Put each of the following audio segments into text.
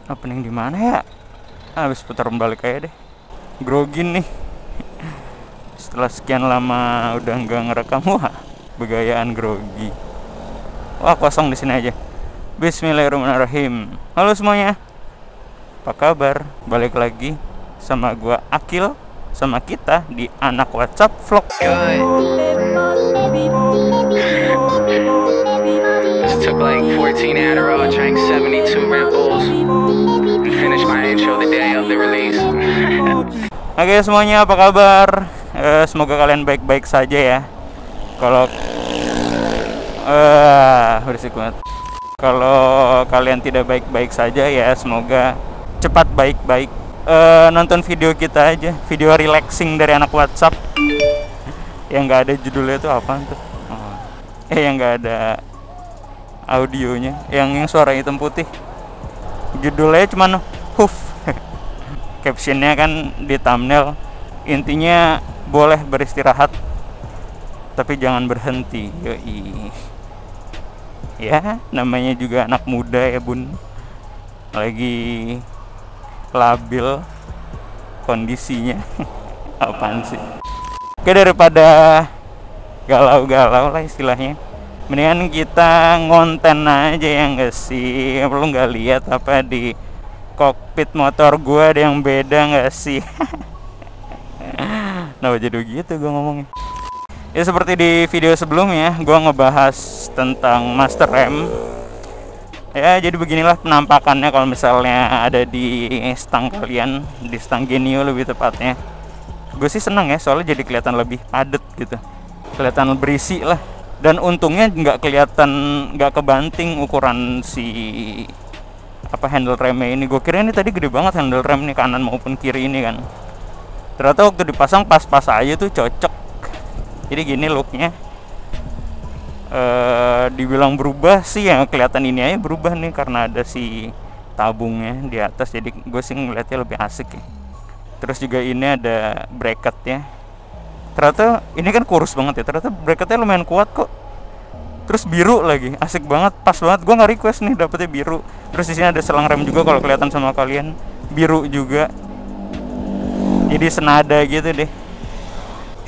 Opening di mana ya? Habis putar balik aja deh. Grogi nih. Setelah sekian lama udah nggak ngerekam, wah, begayaan grogi. Wah, kosong di sini aja. Bismillahirrahmanirrahim. Halo semuanya. Apa kabar? Balik lagi sama gua Akil, sama kita di Anak WhatsApp Vlog. Just took like 14 Adderall, drank 72 Red Bulls, and finished my intro the day of the release. Oke semuanya, apa kabar? Semoga kalian baik-baik saja ya. Kalau berisik banget. Kalau kalian tidak baik-baik saja ya, semoga cepat baik-baik. Nonton video kita aja, video relaxing dari Anak WhatsApp. Yang nggak ada judulnya itu apaan tuh? Yang nggak ada audionya, yang suara hitam putih. Judulnya cuman huf. Captionnya kan di thumbnail, intinya boleh beristirahat tapi jangan berhenti. Yoi. Ya, namanya juga anak muda ya bun, lagi labil kondisinya. Apaan sih? Oke, daripada galau-galau lah istilahnya, mendingan kita ngonten aja ya nggak sih? Lu nggak lihat apa di kokpit motor gue ada yang beda nggak sih? Nah jadi begitu gue ngomongnya. Ya seperti di video sebelumnya gue ngebahas tentang master rem. Ya jadi beginilah penampakannya kalau misalnya ada di stang kalian, di stang Genio lebih tepatnya. Gue sih seneng ya, soalnya jadi kelihatan lebih padat gitu, kelihatan berisi lah. Dan untungnya nggak kelihatan, nggak kebanting ukuran si handle remnya ini. Gue kira ini tadi gede banget handle rem nih, kanan maupun kiri ini kan. Ternyata waktu dipasang pas-pas aja tuh, cocok. Jadi gini looknya. Dibilang berubah sih ya, kelihatan ini aja berubah nih karena ada si tabungnya di atas. Jadi gue sih ngeliatnya lebih asik ya. Terus juga ini ada bracketnya. Ternyata ini kan kurus banget ya, ternyata bracketnya lumayan kuat kok. Terus biru lagi, asik banget, pas banget. Gue nggak request nih, dapetnya biru. Terus di sini ada selang rem juga, kalau kelihatan sama kalian, biru juga. Jadi senada gitu deh.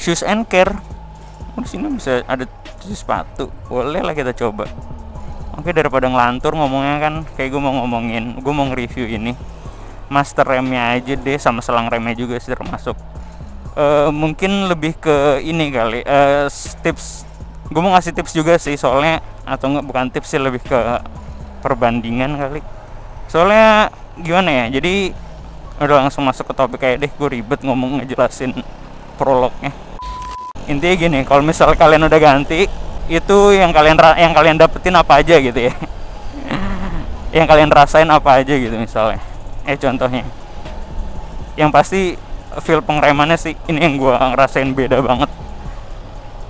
Shoes and care. Di sini bisa ada cuci sepatu, boleh lah kita coba. Oke, daripada ngelantur ngomongnya kan, kayak gue mau nge-review ini master remnya aja deh, sama selang remnya juga sih termasuk. Mungkin lebih ke ini kali, tips. Gue mau ngasih tips juga sih soalnya, atau enggak, bukan tips sih, lebih ke perbandingan kali. Soalnya gimana ya, jadi udah langsung masuk ke topik kayak deh, gue ribet ngomong ngejelasin prolognya. Intinya gini, kalau misal kalian udah ganti, itu yang kalian dapetin apa aja gitu ya. Yang kalian rasain apa aja gitu misalnya. Contohnya, yang pasti feel pengeremannya sih, ini yang gue ngerasain beda banget.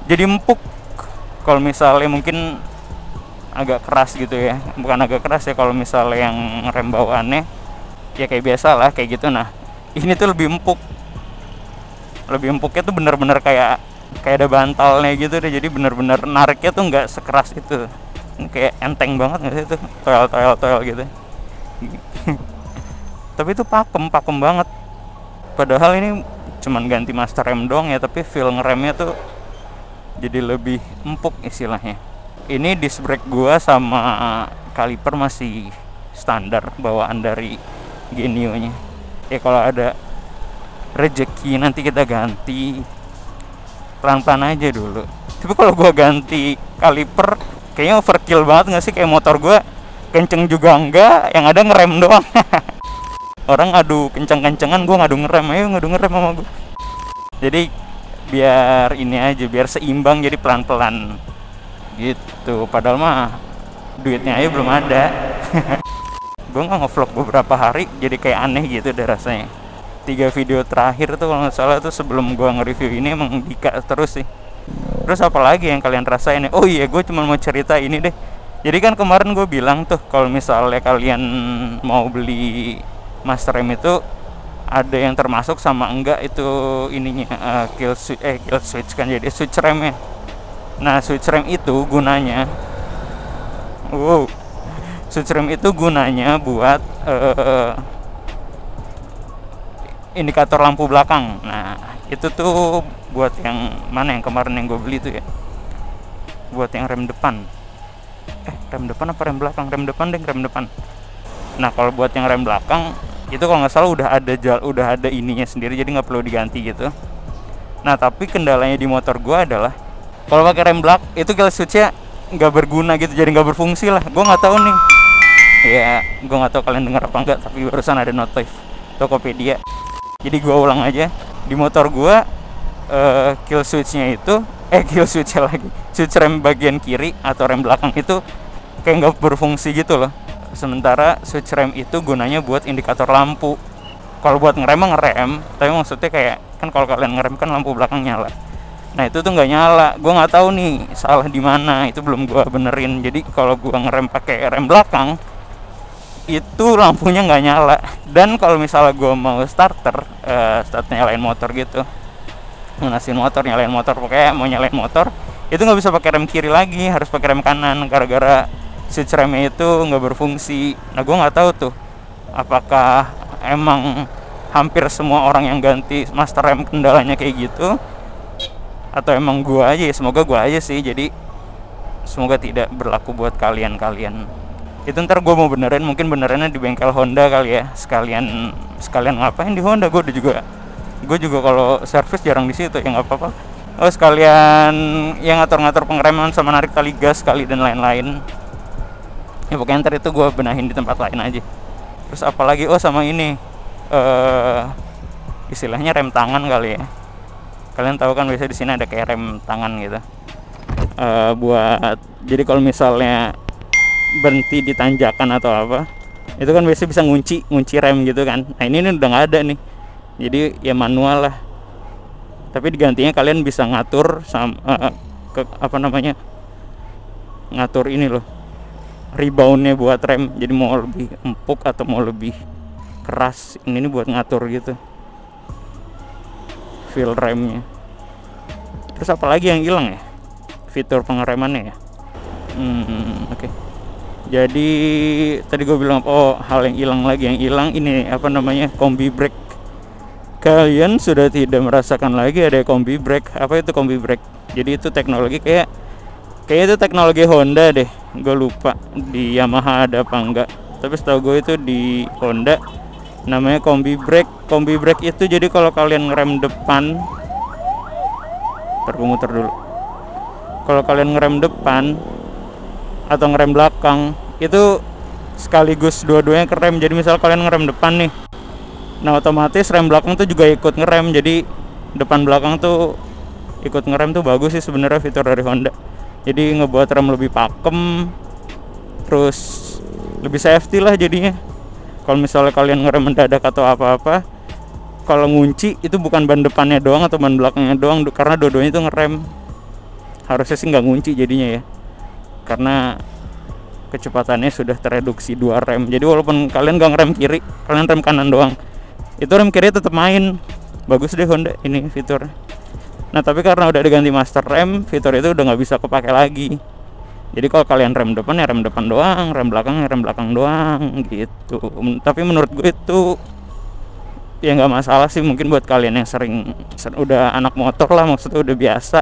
Jadi empuk. Kalau misalnya mungkin agak keras gitu ya, bukan agak keras ya, kalau misalnya yang rem bawaannya ya kayak biasa lah kayak gitu. Nah ini tuh lebih empuk. Lebih empuknya tuh bener-bener kayak ada bantalnya gitu deh. Jadi bener-bener nariknya tuh nggak sekeras itu. Ini kayak enteng banget nggak sih itu, toel gitu. Tapi itu pakem banget. Padahal ini cuman ganti master rem doang ya, tapi feel ngeremnya tuh jadi lebih empuk istilahnya. Ini disc brake gua sama kaliper masih standar bawaan dari Genio nya. Ya kalau ada rezeki nanti kita ganti, pelan-pelan aja dulu. Tapi kalau gua ganti kaliper kayaknya overkill banget nggak sih? Kayak motor gua kenceng juga enggak, yang ada ngerem doang. Orang ngadu kenceng-kencengan, gua ngadu ngerem sama gua. Jadi biar ini aja, biar seimbang, jadi pelan-pelan gitu. Padahal mah duitnya aja belum ada. Gue nggak ngevlog beberapa hari, jadi kayak aneh gitu deh rasanya. 3 video terakhir tuh kalau nggak salah tuh sebelum gue nge-review ini emang Dika terus sih. Terus apalagi yang kalian rasain? Oh iya, gue cuma mau cerita ini deh. Jadi kan kemarin gue bilang tuh, kalau misalnya kalian mau beli master rem itu ada yang termasuk sama enggak itu ininya, kill switch kan, jadi switch remnya. Nah switch rem itu gunanya Switch rem itu gunanya buat indikator lampu belakang. Nah itu tuh buat yang mana, yang kemarin yang gue beli tuh ya, buat yang rem depan. Rem depan apa rem belakang? Rem depan deh, rem depan. Nah kalau buat yang rem belakang itu kalau nggak salah udah ada ininya sendiri, jadi nggak perlu diganti gitu. Nah tapi kendalanya di motor gue adalah kalau pakai rem belak itu kill switchnya nggak berguna gitu, jadi nggak berfungsi lah. Gue nggak tahu nih, ya gue nggak tahu kalian dengar apa enggak, tapi barusan ada notif Tokopedia. Jadi gue ulang aja, di motor gue kill switchnya itu kill switchnya lagi, switch rem bagian kiri atau rem belakang itu kayak nggak berfungsi gitu loh. Sementara switch rem itu gunanya buat indikator lampu. Kalau buat ngerem mah ngerem, tapi maksudnya kayak kan kalau kalian ngerem kan lampu belakang nyala. Nah itu tuh nggak nyala. Gue nggak tahu nih salah di mana, itu belum gue benerin. Jadi kalau gue ngerem pakai rem belakang itu lampunya nggak nyala. Dan kalau misalnya gue mau start nyalain motor gitu, ngunasin motor, nyalain motor, pokoknya mau nyalain motor itu nggak bisa pakai rem kiri lagi, harus pakai rem kanan gara-gara switch remnya itu nggak berfungsi. Nah gue nggak tahu tuh apakah emang hampir semua orang yang ganti master rem kendalanya kayak gitu, atau emang gue aja ya. Semoga gue aja sih, jadi semoga tidak berlaku buat kalian. Itu ntar gue mau benerin, mungkin benerannya di bengkel Honda kali ya, sekalian ngapain di Honda. Gue juga kalau servis jarang di situ, ya nggak apa-apa. Sekalian yang ngatur-ngatur pengereman sama narik tali gas kali dan lain-lain. Ya pokoknya ntar itu gue benahin di tempat lain aja. Terus apalagi sama ini istilahnya rem tangan kali ya. Kalian tahu kan biasanya di sini ada kayak rem tangan gitu. Buat jadi kalau misalnya berhenti di tanjakan atau apa, itu kan biasanya bisa ngunci rem gitu kan. Nah ini udah nggak ada nih, jadi ya manual lah. Tapi digantinya kalian bisa ngatur ngatur ini loh, reboundnya buat rem. Jadi mau lebih empuk atau mau lebih keras, ini buat ngatur gitu feel remnya. Terus apalagi yang hilang ya, fitur pengeremannya ya. Oke. Jadi tadi gue bilang hal yang hilang lagi, yang hilang ini kombi brake. Kalian sudah tidak merasakan lagi ada kombi brake. Apa itu kombi brake? Jadi itu teknologi kayak itu teknologi Honda deh, gue lupa di Yamaha ada apa enggak, tapi setahu gue itu di Honda namanya kombi brake. Kombi brake itu jadi kalau kalian ngerem depan, muter dulu. Kalau kalian ngerem depan atau ngerem belakang itu sekaligus dua-duanya kerem. Jadi misal kalian ngerem depan nih, nah otomatis rem belakang tuh juga ikut ngerem, jadi depan belakang tuh ikut ngerem. Tuh bagus sih sebenarnya fitur dari Honda, jadi ngebuat rem lebih pakem, terus lebih safety lah jadinya. Kalau misalnya kalian ngerem mendadak atau apa-apa, kalau ngunci itu bukan ban depannya doang atau ban belakangnya doang, karena dua-duanya itu ngerem. Harusnya sih nggak ngunci jadinya ya, karena kecepatannya sudah tereduksi 2 rem. Jadi walaupun kalian nggak ngerem kiri, kalian rem kanan doang, itu rem kiri tetap main. Bagus deh Honda ini fitur. Nah tapi karena udah diganti master rem, fitur itu udah nggak bisa kepake lagi. Jadi kalau kalian rem depan ya rem depan doang, rem belakang ya rem belakang doang gitu. Tapi menurut gue itu ya nggak masalah sih. Mungkin buat kalian yang sering udah anak motor lah, maksudnya udah biasa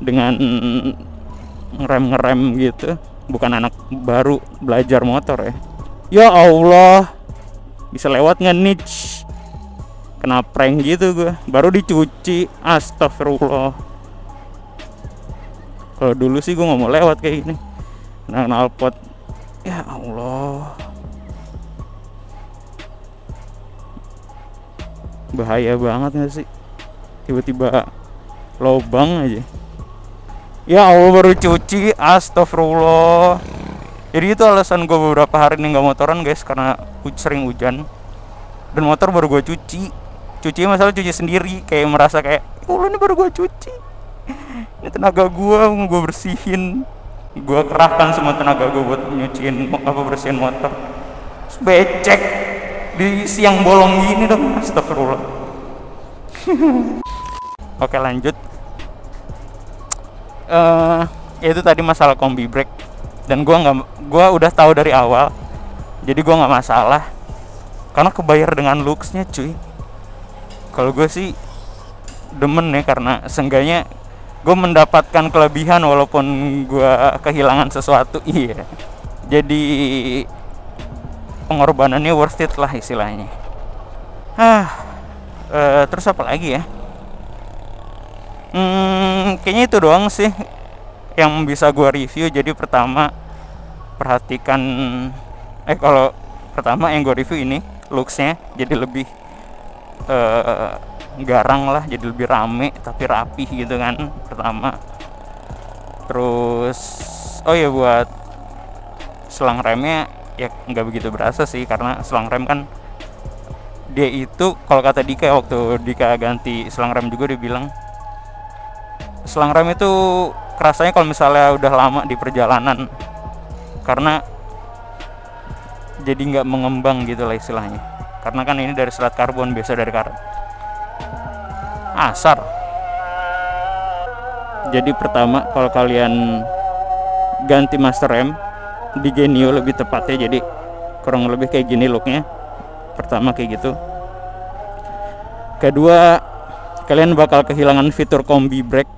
dengan ngerem gitu, bukan anak baru belajar motor ya. Ya Allah, bisa lewat nggak nih? Kena prank gitu gue, baru dicuci, astagfirullah. Kalau dulu sih gue nggak mau lewat kayak gini, kena knalpot. Ya Allah, bahaya banget nggak sih? Tiba-tiba lobang aja. Ya Allah, baru cuci, astagfirullah. Jadi itu alasan gue beberapa hari ini nggak motoran guys, karena sering hujan. Dan motor baru gue cuci masalah cuci sendiri, kayak merasa kayak Allah ini baru gue cuci, ini tenaga gue bersihin, gue kerahkan semua tenaga gue buat bersihin motor. Becek di siang bolong gini dong, astagfirullah. Oke lanjut. Itu tadi masalah kombi brake. dan gua udah tahu dari awal, jadi gua nggak masalah karena kebayar dengan looksnya cuy. Kalau gue sih demen ya, karena seenggaknya gue mendapatkan kelebihan walaupun gue kehilangan sesuatu. Iya, jadi pengorbanannya worth it lah istilahnya. Terus apa lagi ya? Kayaknya itu doang sih yang bisa gue review. Jadi pertama perhatikan, kalau pertama yang gue review ini looksnya jadi lebih garang lah, jadi lebih rame tapi rapih gitu kan pertama. Terus buat selang remnya ya nggak begitu berasa sih, karena selang rem kan dia itu, kalau kata Dika waktu Dika ganti selang rem juga, dia bilang selang rem itu kerasanya kalau misalnya udah lama di perjalanan, karena jadi nggak mengembang gitu lah istilahnya, karena kan ini dari serat karbon, biasa dari karet asar. Jadi pertama kalau kalian ganti master rem di Genio lebih tepatnya, jadi kurang lebih kayak gini looknya. Pertama kayak gitu. Kedua, kalian bakal kehilangan fitur combi brake,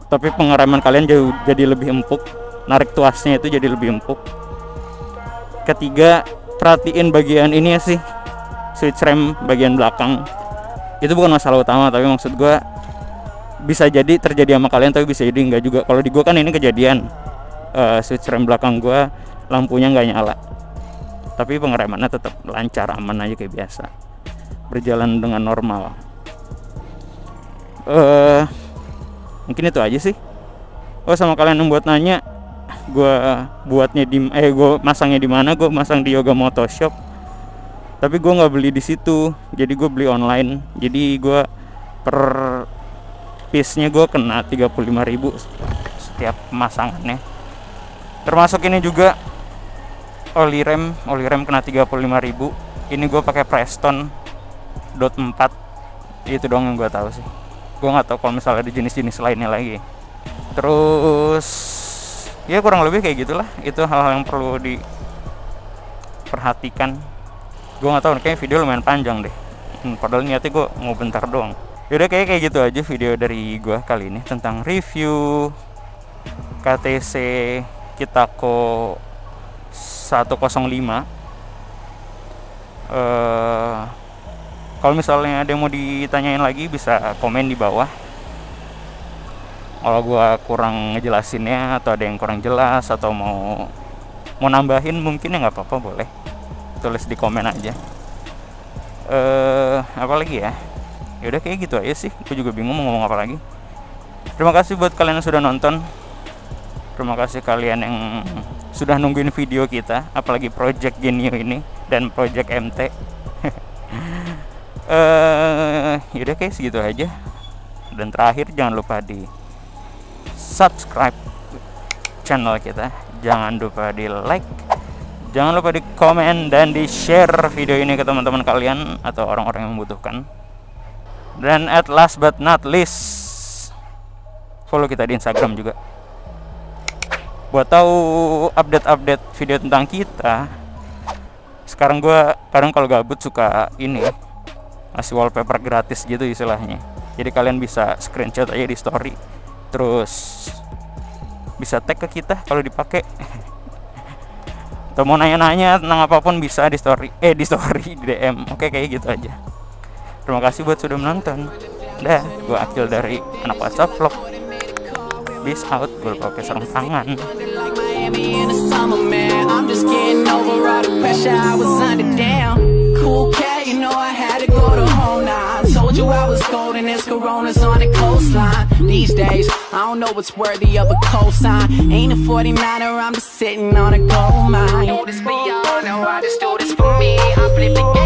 tapi pengereman kalian jadi lebih empuk, narik tuasnya itu jadi lebih empuk. Ketiga, perhatiin bagian ini ya sih, switch rem bagian belakang. Itu bukan masalah utama, tapi maksud gue bisa jadi terjadi sama kalian, tapi bisa jadi enggak juga. Kalau di gue kan ini kejadian, switch rem belakang gue lampunya nggak nyala, tapi pengeremannya tetap lancar, aman aja kayak biasa, berjalan dengan normal. Mungkin itu aja sih. Sama kalian yang buat nanya, gue masangnya di mana? Gue masang di Yoga Moto Shop, tapi gue nggak beli di situ, jadi gue beli online. Jadi gue per piece-nya gue kena 35.000 setiap pemasangannya. Termasuk ini juga oli rem kena 35.000. Ini gue pakai Preston dot 4. Itu doang yang gue tahu sih. Gue nggak tahu kalau misalnya ada jenis-jenis lainnya lagi. Terus ya kurang lebih kayak gitulah. Itu hal-hal yang perlu diperhatikan. Gue nggak tahu, kayaknya video lumayan panjang deh. Padahal niatnya gue mau bentar doang. Yaudah, kayak gitu aja video dari gue kali ini tentang review KTC Kitako 105. Kalau misalnya ada yang mau ditanyain lagi bisa komen di bawah. Kalau gue kurang ngejelasinnya atau ada yang kurang jelas atau mau nambahin mungkin ya nggak apa-apa, boleh tulis di komen aja. Apa lagi ya? Yaudah kayak gitu aja sih. Gue juga bingung mau ngomong apa lagi. Terima kasih buat kalian yang sudah nonton. Terima kasih kalian yang sudah nungguin video kita, apalagi Project Genio ini dan Project MT. Yaudah kayak segitu aja. Dan terakhir, jangan lupa di subscribe channel kita, jangan lupa di like, jangan lupa di komen dan di share video ini ke teman-teman kalian atau orang-orang yang membutuhkan. Dan at last but not least, follow kita di Instagram juga buat tahu update-update video tentang kita. Sekarang gue kadang kalau gabut suka ini ngasih wallpaper gratis gitu istilahnya. Jadi kalian bisa screenshot aja di story, terus bisa tag ke kita kalau dipakai. Atau mau nanya-nanya tentang apapun bisa di story, di DM. Oke, kayak gitu aja. Terima kasih buat sudah menonton. Dah, gue Akil dari Anak WhatsApp Vlog. Peace out. Gue pakai sarung tangan. You I was golden, there's coronas on the coastline. These days, I don't know what's worthy of a cosign. Ain't a 49er, I'm just sitting on a gold mine. Do this for y'all, now I just do this for me. I flip it.